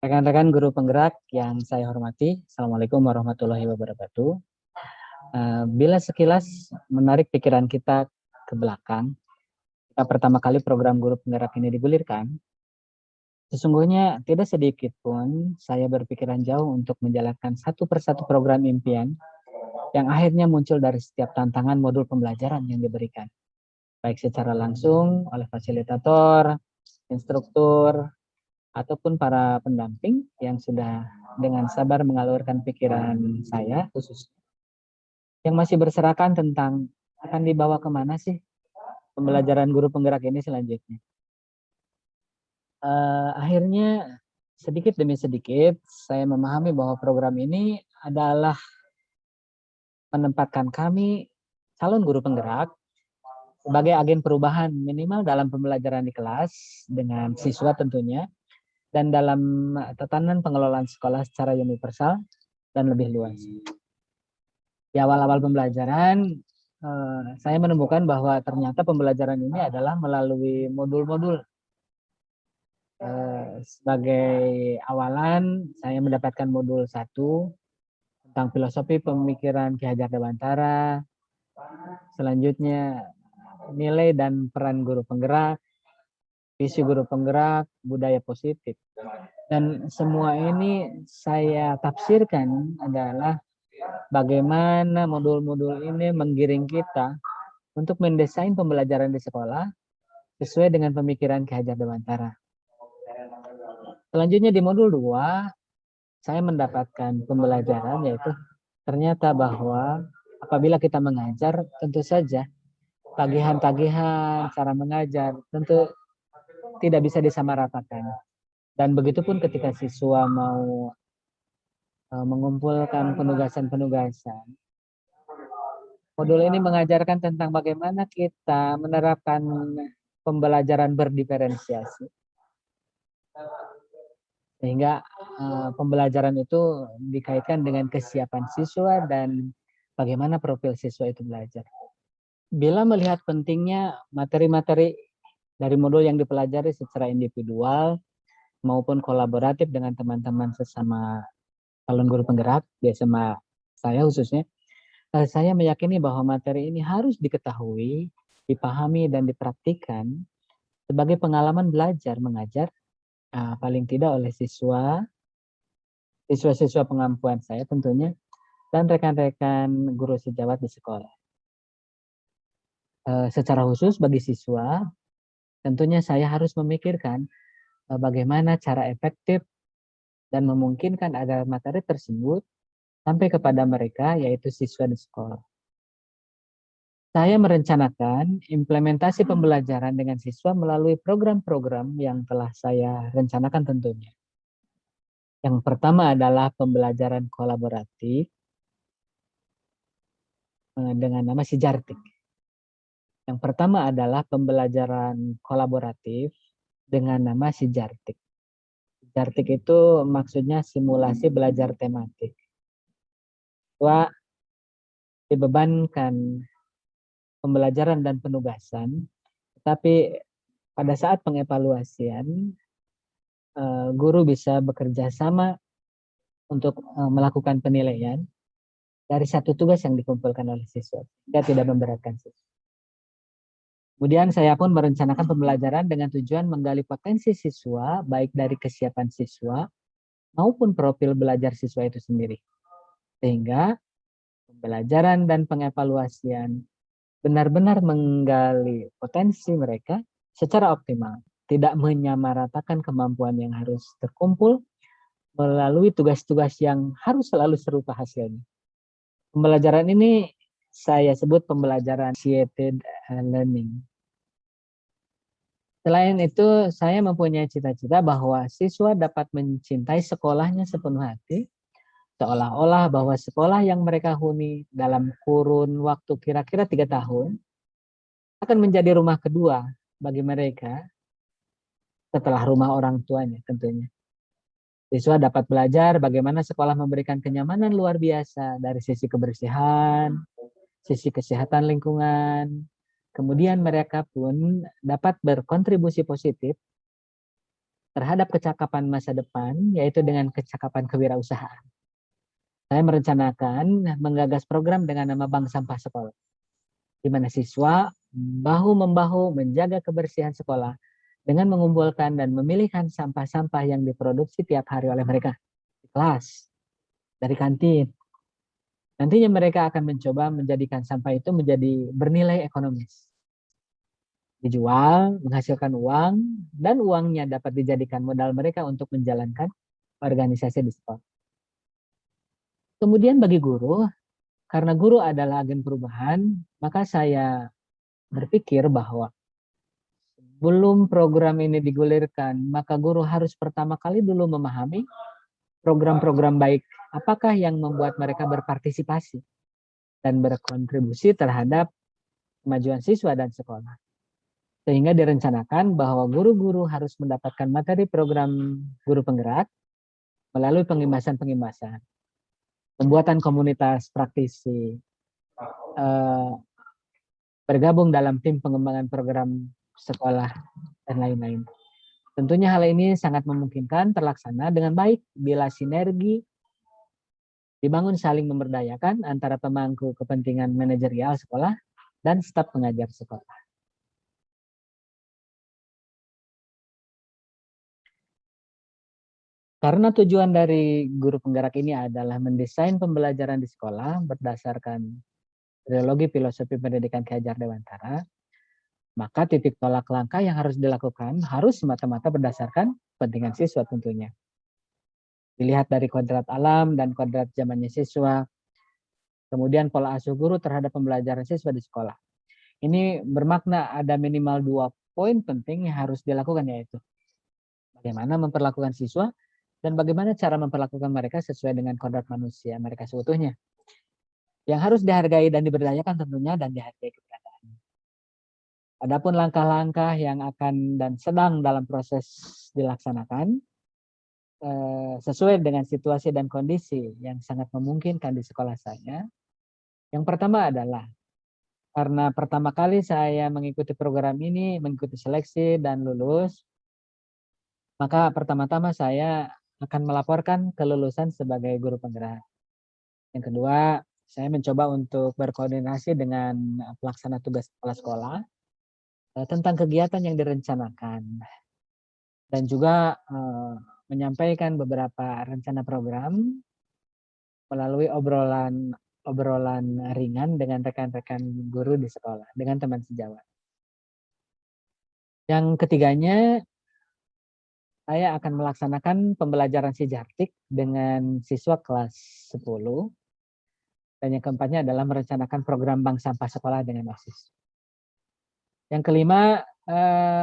Rekan-rekan guru penggerak yang saya hormati, Assalamualaikum warahmatullahi wabarakatuh. Bila sekilas menarik pikiran kita ke belakang, ketika pertama kali program guru penggerak ini digulirkan, sesungguhnya tidak sedikit pun saya berpikiran jauh untuk menjalankan satu persatu program impian yang akhirnya muncul dari setiap tantangan modul pembelajaran yang diberikan, baik secara langsung oleh fasilitator, instruktur, ataupun para pendamping yang sudah dengan sabar mengalurkan pikiran saya khusus yang masih berserakan tentang akan dibawa kemana sih pembelajaran guru penggerak ini selanjutnya. Akhirnya sedikit demi sedikit saya memahami bahwa program ini adalah menempatkan kami calon guru penggerak sebagai agen perubahan minimal dalam pembelajaran di kelas dengan siswa tentunya, dan dalam tatanan pengelolaan sekolah secara universal dan lebih luas. Di awal-awal pembelajaran, saya menemukan bahwa ternyata pembelajaran ini adalah melalui modul-modul. Sebagai awalan, saya mendapatkan modul 1 tentang filosofi pemikiran Ki Hajar Dewantara. Selanjutnya, nilai dan peran guru penggerak, visi guru penggerak, budaya positif. Dan semua ini saya tafsirkan adalah bagaimana modul-modul ini menggiring kita untuk mendesain pembelajaran di sekolah sesuai dengan pemikiran Ki Hajar Dewantara. Selanjutnya di modul 2, saya mendapatkan pembelajaran yaitu ternyata bahwa apabila kita mengajar, tentu saja tagihan-tagihan cara mengajar tentu tidak bisa disamaratakan. Dan begitu pun ketika siswa mau mengumpulkan penugasan-penugasan. Modul ini mengajarkan tentang bagaimana kita menerapkan pembelajaran berdiferensiasi. Sehingga pembelajaran itu dikaitkan dengan kesiapan siswa dan bagaimana profil siswa itu belajar. Bila melihat pentingnya materi-materi dari modul yang dipelajari secara individual maupun kolaboratif dengan teman-teman sesama calon guru penggerak di SMA saya khususnya, saya meyakini bahwa materi ini harus diketahui, dipahami, dan dipraktikkan sebagai pengalaman belajar mengajar paling tidak oleh siswa-siswa pengampuan saya tentunya, dan rekan-rekan guru sejawat di sekolah. Secara khusus bagi siswa, tentunya saya harus memikirkan bagaimana cara efektif dan memungkinkan agar materi tersebut sampai kepada mereka, yaitu siswa di sekolah. Saya merencanakan implementasi pembelajaran dengan siswa melalui program-program yang telah saya rencanakan tentunya. Yang pertama adalah pembelajaran kolaboratif dengan nama Sijartik. Yang pertama adalah pembelajaran kolaboratif dengan nama Sijartik. Sijartik itu maksudnya simulasi belajar tematik. Siswa dibebankan pembelajaran dan penugasan, tetapi pada saat pengevaluasian, guru bisa bekerja sama untuk melakukan penilaian dari satu tugas yang dikumpulkan oleh siswa, sehingga tidak memberatkan siswa. Kemudian saya pun merencanakan pembelajaran dengan tujuan menggali potensi siswa, baik dari kesiapan siswa maupun profil belajar siswa itu sendiri. Sehingga pembelajaran dan pengevaluasian benar-benar menggali potensi mereka secara optimal, tidak menyamaratakan kemampuan yang harus terkumpul melalui tugas-tugas yang harus selalu serupa hasilnya. Pembelajaran ini saya sebut pembelajaran associated learning. Selain itu, saya mempunyai cita-cita bahwa siswa dapat mencintai sekolahnya sepenuh hati, seolah-olah bahwa sekolah yang mereka huni dalam kurun waktu kira-kira 3 tahun akan menjadi rumah kedua bagi mereka setelah rumah orang tuanya tentunya. Siswa dapat belajar bagaimana sekolah memberikan kenyamanan luar biasa dari sisi kebersihan, sisi kesehatan lingkungan. Kemudian mereka pun dapat berkontribusi positif terhadap kecakapan masa depan, yaitu dengan kecakapan kewirausahaan. Saya merencanakan menggagas program dengan nama Bank Sampah Sekolah, di mana siswa bahu-membahu menjaga kebersihan sekolah dengan mengumpulkan dan memilihkan sampah-sampah yang diproduksi tiap hari oleh mereka di kelas, dari kantin. Nantinya mereka akan mencoba menjadikan sampah itu menjadi bernilai ekonomis. Dijual, menghasilkan uang, dan uangnya dapat dijadikan modal mereka untuk menjalankan organisasi di sekolah. Kemudian bagi guru, karena guru adalah agen perubahan, maka saya berpikir bahwa sebelum program ini digulirkan, maka guru harus pertama kali dulu memahami program-program baik apakah yang membuat mereka berpartisipasi dan berkontribusi terhadap kemajuan siswa dan sekolah. Sehingga direncanakan bahwa guru-guru harus mendapatkan materi program guru penggerak melalui pengimbasan-pengimbasan, pembuatan komunitas praktisi, bergabung dalam tim pengembangan program sekolah, dan lain-lain. Tentunya hal ini sangat memungkinkan terlaksana dengan baik bila sinergi dibangun saling memberdayakan antara pemangku kepentingan manajerial sekolah dan staf pengajar sekolah. Karena tujuan dari guru penggerak ini adalah mendesain pembelajaran di sekolah berdasarkan ideologi filosofi pendidikan Ki Hajar Dewantara, maka titik tolak langkah yang harus dilakukan harus semata-mata berdasarkan kepentingan siswa tentunya. Dilihat dari kodrat alam dan kodrat zamannya siswa, kemudian pola asuh guru terhadap pembelajaran siswa di sekolah. Ini bermakna ada minimal 2 poin penting yang harus dilakukan, yaitu bagaimana memperlakukan siswa dan bagaimana cara memperlakukan mereka sesuai dengan kodrat manusia mereka seutuhnya. Yang harus dihargai dan diberdayakan tentunya dan dihargai keberadaannya. Adapun langkah-langkah yang akan dan sedang dalam proses dilaksanakan sesuai dengan situasi dan kondisi yang sangat memungkinkan di sekolah saya. Yang pertama adalah karena pertama kali saya mengikuti program ini, mengikuti seleksi dan lulus, maka pertama-tama saya akan melaporkan kelulusan sebagai guru penggerak. Yang kedua, saya mencoba untuk berkoordinasi dengan pelaksana tugas kepala sekolah tentang kegiatan yang direncanakan dan juga menyampaikan beberapa rencana program melalui obrolan ringan dengan rekan-rekan guru di sekolah, dengan teman sejawat. Yang ketiganya, saya akan melaksanakan pembelajaran sijartik dengan siswa kelas 10. Dan yang keempatnya adalah merencanakan program bank sampah sekolah dengan OSIS. Yang kelima,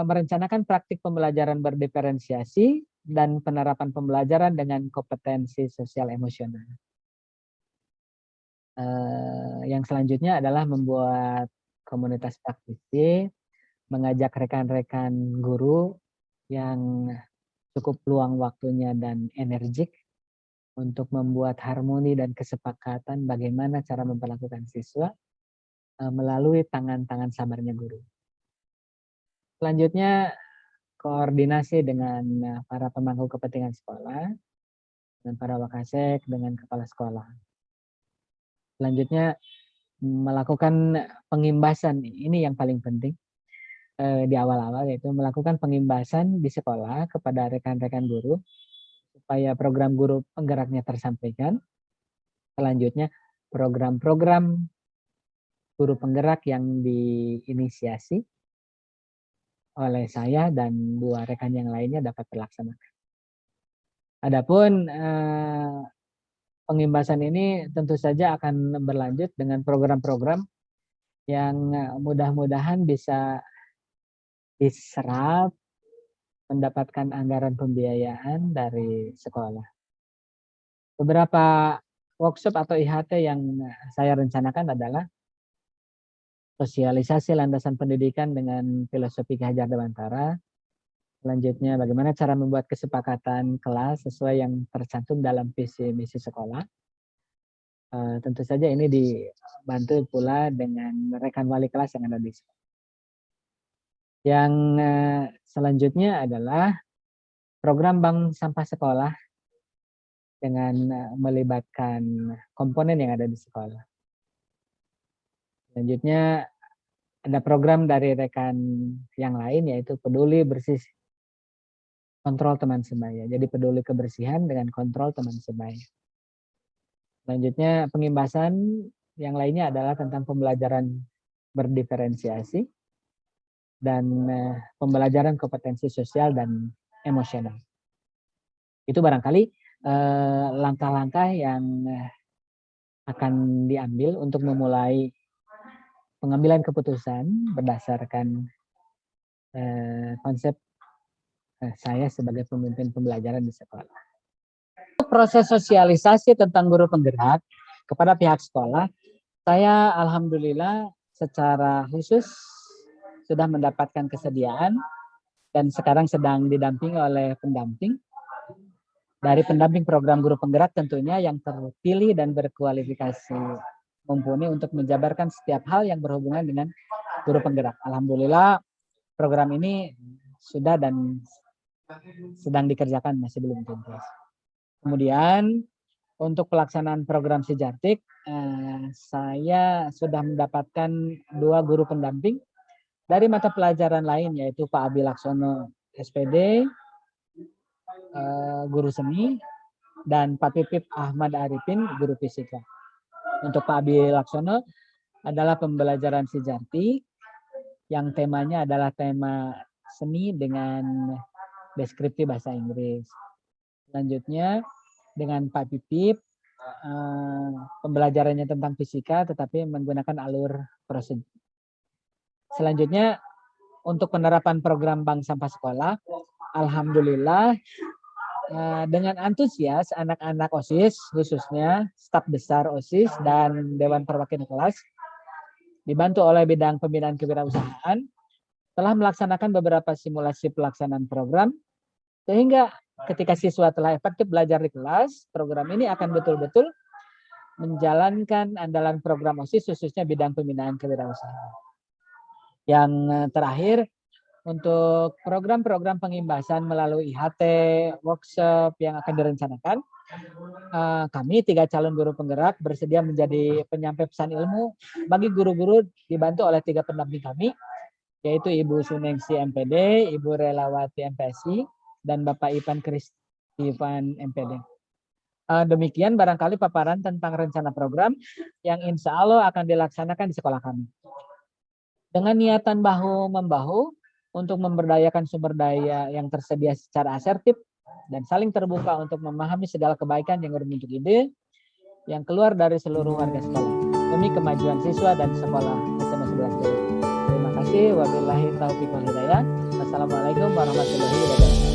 merencanakan praktik pembelajaran berdiferensiasi dan penerapan pembelajaran dengan kompetensi sosial emosional. Yang selanjutnya adalah membuat komunitas praktisi, mengajak rekan-rekan guru yang cukup luang waktunya dan energik untuk membuat harmoni dan kesepakatan bagaimana cara memperlakukan siswa melalui tangan-tangan sabarnya guru. Selanjutnya, koordinasi dengan para pemangku kepentingan sekolah, dengan para wakasek, dengan kepala sekolah. Selanjutnya, melakukan pengimbasan, ini yang paling penting di awal-awal, yaitu melakukan pengimbasan di sekolah kepada rekan-rekan guru supaya program guru penggeraknya tersampaikan. Selanjutnya, program-program guru penggerak yang diinisiasi oleh saya dan 2 rekan yang lainnya dapat terlaksana. Adapun pengimbasan ini tentu saja akan berlanjut dengan program-program yang mudah-mudahan bisa diserap, mendapatkan anggaran pembiayaan dari sekolah. Beberapa workshop atau IHT yang saya rencanakan adalah sosialisasi landasan pendidikan dengan filosofi Ki Hajar Dewantara. Selanjutnya, bagaimana cara membuat kesepakatan kelas sesuai yang tercantum dalam visi misi sekolah. Tentu saja ini dibantu pula dengan rekan wali kelas yang ada di sekolah. Yang selanjutnya adalah program bank sampah sekolah dengan melibatkan komponen yang ada di sekolah. Selanjutnya ada program dari rekan yang lain yaitu peduli bersih kontrol teman sebaya. Jadi peduli kebersihan dengan kontrol teman sebaya. Selanjutnya pengimbasan yang lainnya adalah tentang pembelajaran berdiferensiasi dan pembelajaran kompetensi sosial dan emosional. Itu barangkali langkah-langkah yang akan diambil untuk memulai pengambilan keputusan berdasarkan konsep saya sebagai pemimpin pembelajaran di sekolah. Proses sosialisasi tentang guru penggerak kepada pihak sekolah, saya alhamdulillah secara khusus sudah mendapatkan kesediaan dan sekarang sedang didampingi oleh pendamping. Dari pendamping program guru penggerak tentunya yang terpilih dan berkualifikasi mumpuni untuk menjabarkan setiap hal yang berhubungan dengan guru penggerak. Alhamdulillah program ini sudah dan sedang dikerjakan, masih belum tuntas. Kemudian untuk pelaksanaan program Sijartik, saya sudah mendapatkan 2 guru pendamping dari mata pelajaran lain yaitu Pak Abi Laksono SPD, guru seni, dan Pak Pipip Ahmad Arifin, guru fisika. Untuk Pak Abi Laksono adalah pembelajaran Sijarti yang temanya adalah tema seni dengan deskripsi bahasa Inggris. Selanjutnya dengan Pak Pipip, pembelajarannya tentang fisika tetapi menggunakan alur prosedur. Selanjutnya untuk penerapan program bank sampah sekolah, alhamdulillah dengan antusias anak-anak OSIS, khususnya staf besar OSIS dan Dewan Perwakilan Kelas, dibantu oleh bidang pembinaan kewirausahaan, telah melaksanakan beberapa simulasi pelaksanaan program, sehingga ketika siswa telah efektif belajar di kelas, program ini akan betul-betul menjalankan andalan program OSIS, khususnya bidang pembinaan kewirausahaan. Yang terakhir, untuk program-program pengimbasan melalui IHT, workshop yang akan direncanakan, kami 3 calon guru penggerak bersedia menjadi penyampai pesan ilmu bagi guru-guru dibantu oleh 3 pendamping kami, yaitu Ibu Sunengsi MPD, Ibu Relawati MPSI, dan Bapak Ipan Kristivan MPD. Demikian barangkali paparan tentang rencana program yang insya Allah akan dilaksanakan di sekolah kami. Dengan niatan bahu-membahu, untuk memberdayakan sumber daya yang tersedia secara asertif dan saling terbuka untuk memahami segala kebaikan yang berbentuk ide yang keluar dari seluruh warga sekolah demi kemajuan siswa dan sekolah SMA 11 Jaya. Terima kasih. Wabillahi taufiq wal hidayah. Wassalamualaikum warahmatullahi wabarakatuh.